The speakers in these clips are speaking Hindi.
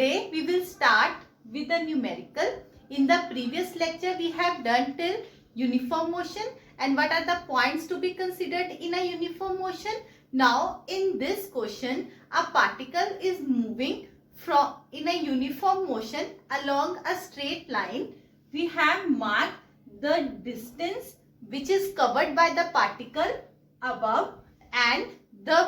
Today we will start with the numerical. In the previous lecture we have done till uniform motion and what are the points to be considered in a uniform motion. Now in this question a particle is moving from in a uniform motion along a straight line. We have marked the distance which is covered by the particle above and the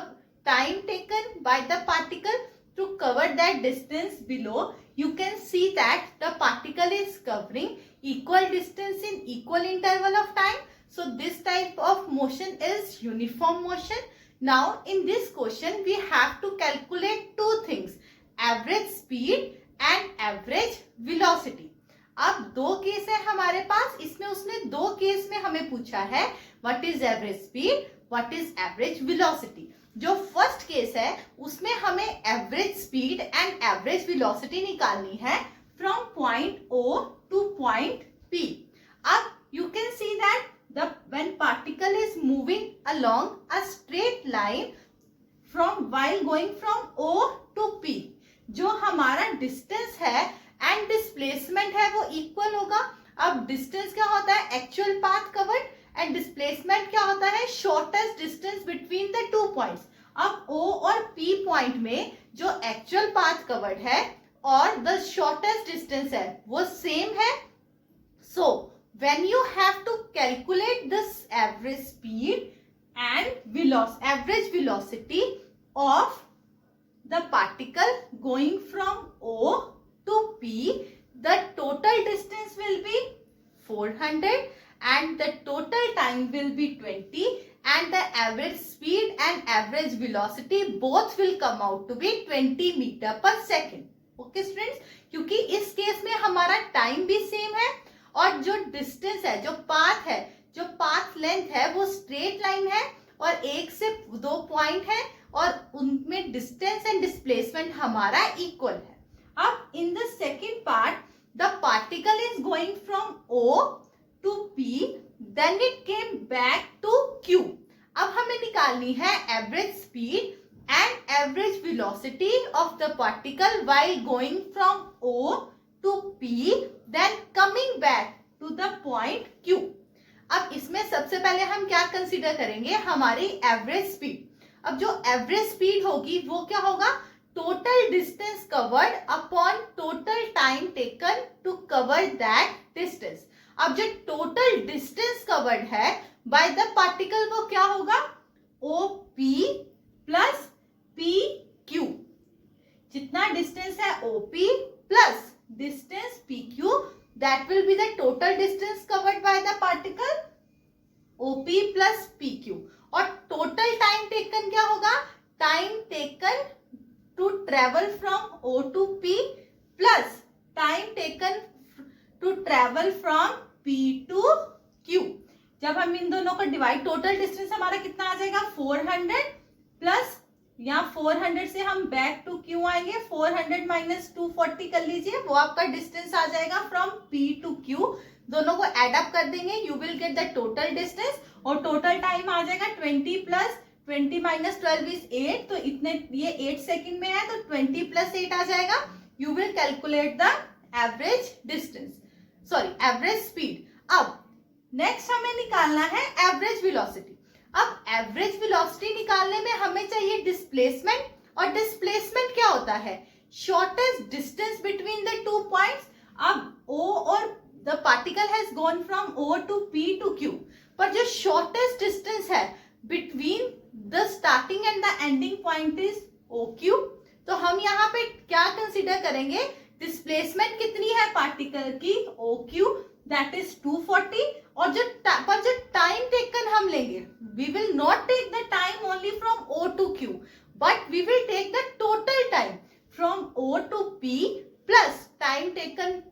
time taken by the particle to cover that distance below. You can see that the particle is covering equal distance in equal interval of time. So this type of motion is uniform motion. Now in this question we have to calculate two things, average speed and average velocity. अब दो केस है हमारे पास, इसमें उसने दो केस में हमें पूछा है what is average speed, what is average velocity. जो फर्स्ट केस है उसमें हमें average speed and average velocity निकालनी है from point O to point P. अब you can see that the when particle is moving along a straight line from while going from O to P, जो हमारा डिस्टेंस है एंड डिस्प्लेसमेंट है वो इक्वल होगा. अब डिस्टेंस क्या होता है, actual path covered, and displacement क्या होता है, shortest distance between the two points. अब O और P पॉइंट में जो एक्चुअल पाथ कवर्ड है और द शॉर्टेस्ट डिस्टेंस है वो सेम है. So when you have to calculate this average speed and average velocity of the particle going from O to P, the total distance will be 400 and the total time will be 20 and the average speed and average velocity both will come out to be 20 meter per second. Okay students, क्योंकि इस केस में हमारा टाइम भी सेम है और जो डिस्टेंस है, जो पाथ है, जो पाथ लेंथ है वो स्ट्रेट लाइन है और एक से दो पॉइंट है और उनमें डिस्टेंस एंड डिस्प्लेसमेंट हमारा इक्वल है. अब in the second part, the particle is going from O to P, then it came back to Q. अब हमें निकालनी है average speed and average velocity of the particle while going from O to P, then coming back to the point Q. अब इसमें सबसे पहले हम क्या कंसीडर करेंगे, हमारी एवरेज स्पीड. अब जो एवरेज स्पीड होगी वो क्या होगा, total distance covered upon total time taken to cover that distance. अब जो total distance covered है by the particle वो क्या होगा, OP plus PQ. जितना distance है OP plus distance PQ, that will be the total distance covered by the particle OP plus PQ. और total time taken क्या होगा, time taken to travel from O to P plus time taken to travel from P to Q. जब हम इन दोनों को डिवाइड, टोटल डिस्टेंस हमारा कितना आ जाएगा 400 प्लस यहाँ 400 से हम बैक टू Q आएंगे, 400 माइनस 240 कर लीजिए, वो आपका डिस्टेंस आ जाएगा फ्रॉम P टू Q. दोनों को एड अप कर देंगे, you will get the total distance और टोटल टाइम आ जाएगा 20 प्लस 20 माइनस 12 इज 8, तो इतने ये 8 सेकंड में है तो 20 प्लस 8 आ जाएगा. You will calculate the average distance, sorry average speed. अब नेक्स्ट हमें निकालना है एवरेज वेलोसिटी. अब एवरेज वेलोसिटी निकालने में हमें चाहिए डिस्प्लेसमेंट, और डिस्प्लेसमेंट क्या होता है, shortest distance between the two points. अब O और the particle has gone from O to P to Q, पर जो शॉर्टेस्ट डिस्टेंस है between the starting and the ending point is OQ. तो हम यहाँ पे क्या कंसीडर करेंगे, डिस्प्लेसमेंट कितनी है पार्टिकल की OQ, दैट इज 240. और जो टाइम टेकन हम लेंगे, we will not take the time only from O to Q, but we will take the total time from O to P plus time taken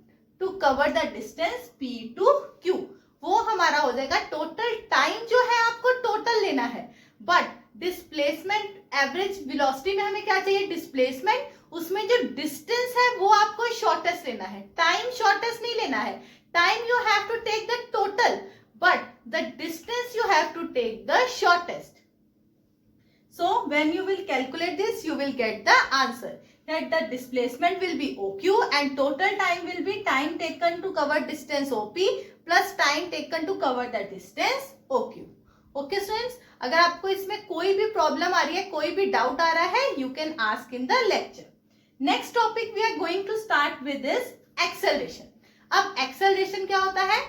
to cover the distance P to Q. वो हमारा हो जाएगा टोटल टाइम, जो है आपको टोटल लेना है, बट डिस्प्लेसमेंट एवरेज वेलोसिटी में हमें क्या चाहिए, डिस्प्लेसमेंट, उसमें जो डिस्टेंस है वो आपको शॉर्टेस्ट लेना है, टाइम शॉर्टेस्ट नहीं लेना है. Time you have to take the total but the distance you have to take the shortest. So when you will calculate this, you will get the answer. that the displacement will be OQ and total time will be time taken to cover distance OP plus time taken to cover the distance OQ. Okay students, अगर आपको इसमें कोई भी प्रॉब्लम आ रही है, कोई भी डाउट आ रहा है, you can ask in the lecture. Next topic we are going to start with is acceleration. अब acceleration क्या होता है?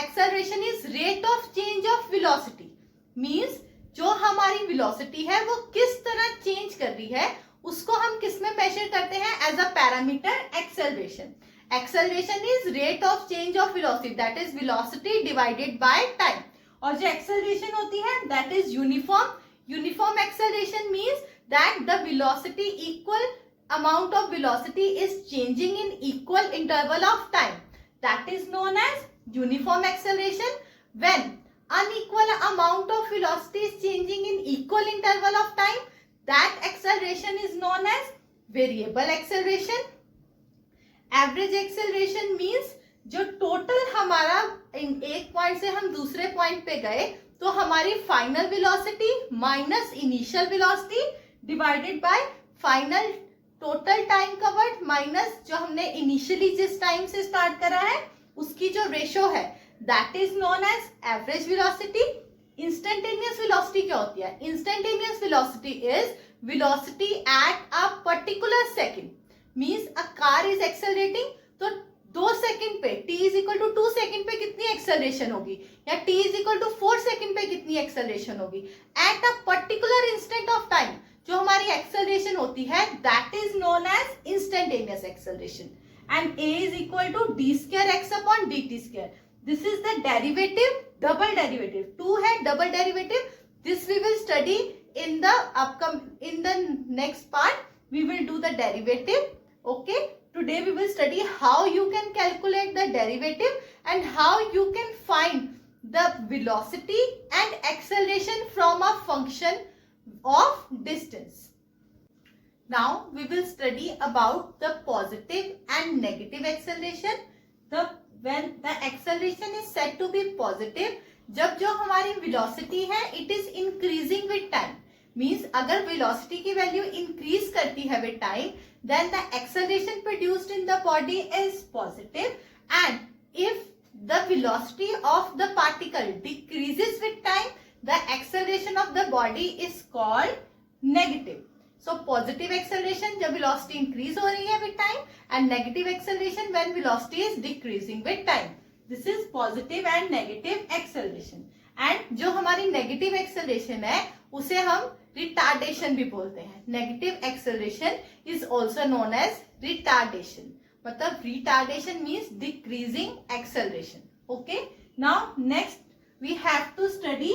Acceleration is rate of change of velocity. Means जो हमारी velocity है वो किस तरह change कर रही है उसको हम किस में मेजर करते हैं? As a parameter acceleration. Acceleration is rate of change of velocity, that is velocity divided by time. और जो एक्सेलरेशन होती है that is uniform. Uniform acceleration means that the velocity equal amount of velocity is changing in equal interval of time. That is known as uniform acceleration. When unequal amount of velocity is changing in equal interval of time, that acceleration is known as variable acceleration. Average acceleration means जो total हमारा एक पॉइंट से हम दूसरे पॉइंट पे गए तो हमारी final velocity minus initial velocity divided bye final total time covered minus जो हमने इनिशियली जिस टाइम से स्टार्ट करा है उसकी जो रेशो है, that is known as average velocity. Instantaneous velocity क्या होती है? Instantaneous velocity is velocity at a particular second. Means a car is accelerating तो 2 सेकंड पे t is equal to 2 second पे कितनी एक्सेलरेशन होगी या t is equal to 4 second पे कितनी एक्सेलरेशन होगी at a particular instant of time. जो हमारी एक्सेलरेशन होती है that is known as instantaneous acceleration. And a is equal to d square x upon dt square. This is the derivative, double derivative. 2 है double derivative. This we will study in the next part. We will do the derivative. Okay. Today we will study how you can calculate the derivative and how you can find the velocity and acceleration from a function of distance. Now we will study about the positive and negative acceleration. When the acceleration is said to be positive, जब जो हमारी velocity है it is increasing with time. Means अगर velocity की value increase करती है with time, then the acceleration produced in the body is positive. And if the velocity of the particle decreases with time, the acceleration of the body is called negative. So positive acceleration जब velocity increase हो रही है with time and negative acceleration when velocity is decreasing with time. This is positive and negative acceleration. And जो हमारी negative acceleration है उसे हम retardation भी बोलते हैं. Negative acceleration is also known as retardation. मतलब retardation means decreasing acceleration. Okay. Now next we have to study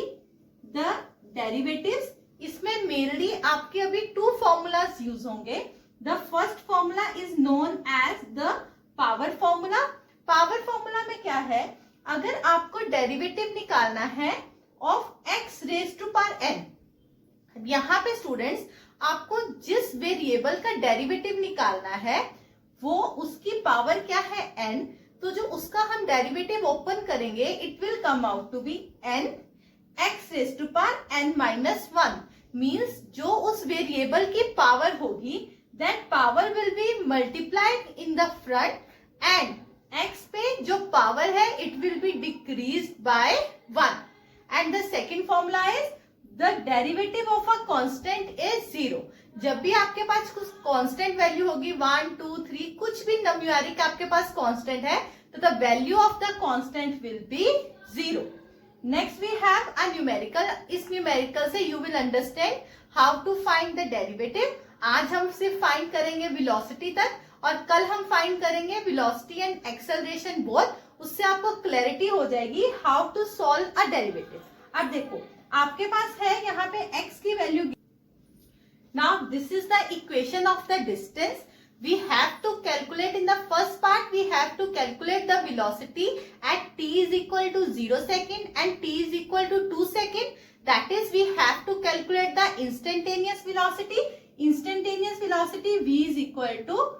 the derivatives. इसमें मेनली आपके अभी 2 फॉर्मूलाज यूज होंगे. The first formula is known as the power formula. Power formula में क्या है? अगर आपको डेरिवेटिव निकालना है of x raise to power n. यहाँ पे स्टूडेंट्स आपको जिस वेरिएबल का डेरिवेटिव निकालना है वो उसकी पावर क्या है? n. तो जो उसका हम डेरिवेटिव ओपन करेंगे it will come out to be n x raise to power n minus 1. Means जो उस वेरिएबल की पावर होगी that power will be multiplied in the front and x पे जो पावर है it will be decrease by 1. And the second formula is the derivative of a constant is 0. जब भी आपके पास कुछ कांस्टेंट वैल्यू होगी 1, 2, 3 कुछ भी न्यूमेरिक आपके पास कांस्टेंट है तो the value of the constant will be 0. Next we have a numerical. इस numerical से you will understand how to find the derivative. आज हम सिर्फ find करेंगे velocity तक और कल हम find करेंगे velocity and acceleration both. उससे आपको clarity हो जाएगी how to solve a derivative. अब देखो आपके पास है यहाँ पे x की value. Now this is the equation of the distance. We have to calculate in the first part, we have to calculate the velocity at t is equal to 0 second and t is equal to 2 second. That is we have to calculate the instantaneous velocity. Instantaneous velocity v is equal to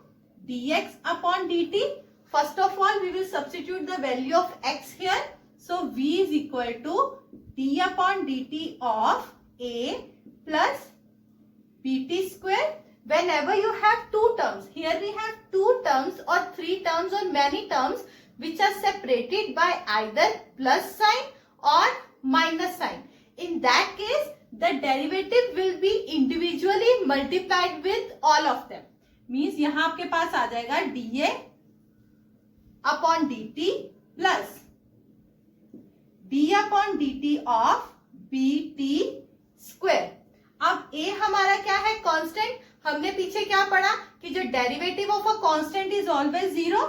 dx upon dt. First of all we will substitute the value of x here. So v is equal to d upon dt of a plus bt square. whenever you have two terms, here we have two terms or three terms or many terms which are separated by either plus sign or minus sign. In that case, the derivative will be individually multiplied with all of them. Means यहाँ आपके पास आ जाएगा dA upon dt plus d upon dt of bt square. अब a हमारा क्या है? कांस्टेंट. हमने पीछे क्या पढ़ा कि जो derivative of a constant is always zero.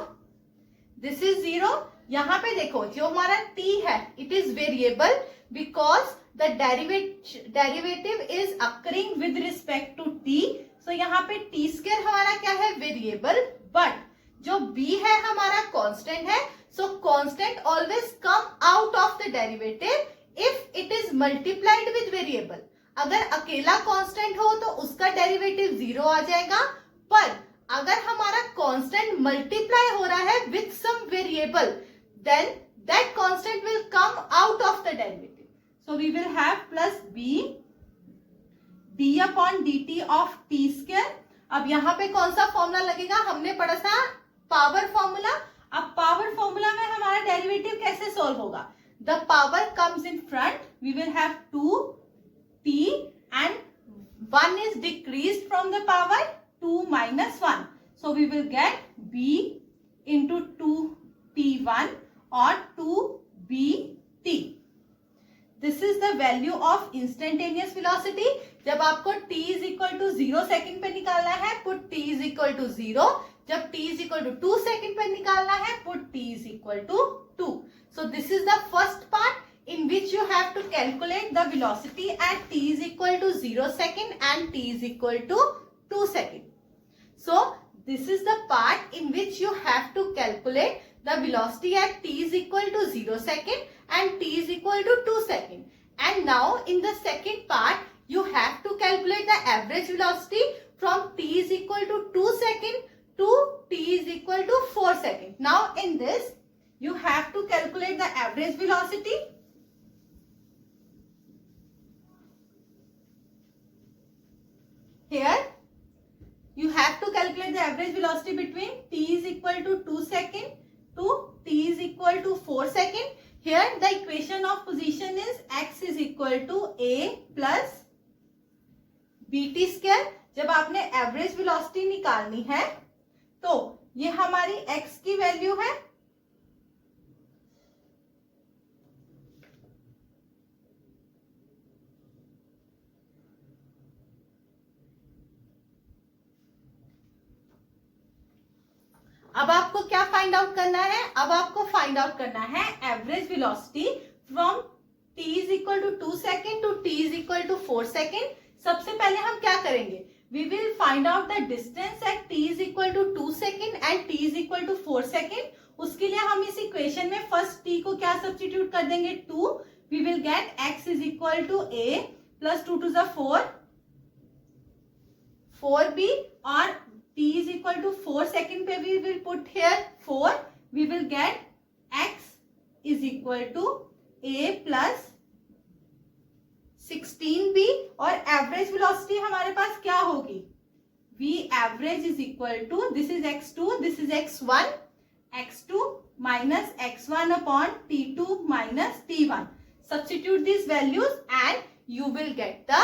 This is zero. यहाँ पे देखो जो हमारा t है it is variable because the derivative is occurring with respect to t. So यहाँ पे t स्क्वायर हमारा क्या है? वेरिएबल. बट जो b है हमारा कांस्टेंट है. सो constant always come out of the derivative if it is multiplied with variable. अगर अकेला कांस्टेंट हो तो उसका डेरिवेटिव जीरो आ जाएगा. पर अगर हमारा कांस्टेंट मल्टीप्लाई हो रहा है with some variable then that constant will come out of the derivative. So we will have plus b d upon dt ऑफ t स्क्वायर. अब यहाँ पे कौन सा फॉर्मूला लगेगा? हमने पढ़ा था पावर फॉर्मूला. अब पावर फॉर्मूला में हमारा डेरिवेटिव कैसे सोल्व होगा? The power comes in front. We will have 2t and 1 is decreased from the power 2 minus 1. So we will get b into 2t1 or 2bt. This is the value of instantaneous velocity. जब आपको t is equal to 0 second पे निकालना है put t is equal to 0. जब t is equal to 2 second पे निकालना है put t is equal to 2. So this is the first part in which you have to calculate the velocity at t is equal to 0 second and t is equal to 2 second. So this is the part in which you have to calculate the velocity at t is equal to 0 second and t is equal to 2 second. And now in the second part you have to calculate the average velocity from t is equal to 2 second to t is equal to 4 second. Now in this you have to calculate the average velocity. Here you have to calculate the average velocity between t is equal to 2 second to t is equal to 4 second. Here the equation of position is x is equal to a plus bt square. जब आपने एवरेज वेलोसिटी निकालनी है तो ये हमारी x की वैल्यू है. अब आपको क्या फाइंड आउट करना है? अब आपको फाइंड आउट करना है average velocity from t is equal to 2 second to t is equal to 4 second. सबसे पहले हम क्या करेंगे? We will find out the distance at t is equal to 2 second and t is equal to 4 second. उसके लिए हम इस इक्वेशन में फर्स्ट t को क्या सब्स्टिट्यूट कर देंगे? 2. We will get x is equal to a plus 2 two 4 4b और t is equal to 4 second पे we will put here 4. We will get x is equal to a plus 16b और एवरेज वेलोसिटी हमारे पास क्या होगी? v average is equal to this is x2, this is x1, x2 minus x1 upon t2 minus t1. Substitute these values and you will get the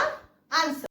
answer.